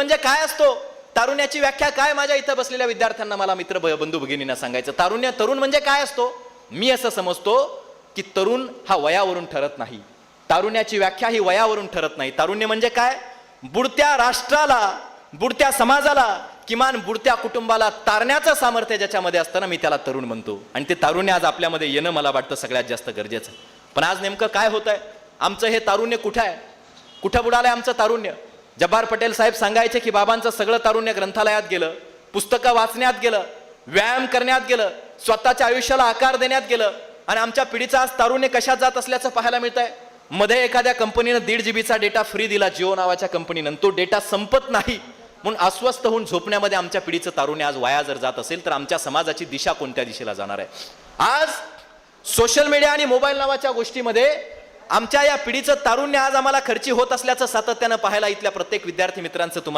म्हणजे काय असतो, तारुण्याची व्याख्या काय, माझ्या इथं बसलेल्या विद्यार्थ्यांना, मला मित्र बंधू भगिनींना सांगायचं. तरुण म्हणजे काय असतो. मी असं समजतो की तरुण हा वयावरून ठरत नाही. तारुण्याची व्याख्या ही वयावरून ठरत नाही. तारुण्य म्हणजे काय, बुडत्या राष्ट्राला, बुडत्या समाजाला, किमान बुडत्या कुटुंबाला तारण्याचं सामर्थ्य ज्याच्यामध्ये असताना मी त्याला तरुण म्हणतो. आणि ते तारुण्य आज आपल्यामध्ये येणं मला वाटतं सगळ्यात जास्त गरजेचं. पण आज नेमकं काय होत आहे, आमचं हे तारुण्य कुठं आहे, कुठं बुडालंय आमचं तारुण्य. जब्बार पटेल साहेब सांगायचे की बाबांचं सगळं तारुण्य ग्रंथालयात गेलं, पुस्तकं वाचण्यात गेलं, व्यायाम करण्यात गेलं, स्वतःच्या आयुष्याला आकार देण्यात गेलं. आणि आमच्या पिढीचा आज तारुण्य कशात जात असल्याचं पाहायला मिळत आहे. मध्ये एखाद्या कंपनीनं 1.5 GB चा डेटा फ्री दिला, जिओ नावाच्या कंपनीनं, तो डेटा संपत नाही म्हणून अस्वस्थ होऊन झोपण्यामध्ये आमच्या पिढीचं तारुण्य आज वाया जर जात असेल तर आमच्या समाजाची दिशा कोणत्या दिशेला जाणार आहे. आज सोशल मीडिया आणि मोबाईल नावाच्या गोष्टीमध्ये आमच्या या पिढीचं तारुण्य आज आम्हाला खर्ची होत असल्याचं सातत्यानं पाहायला इथल्या प्रत्येक विद्यार्थी मित्रांचं तुम्हाला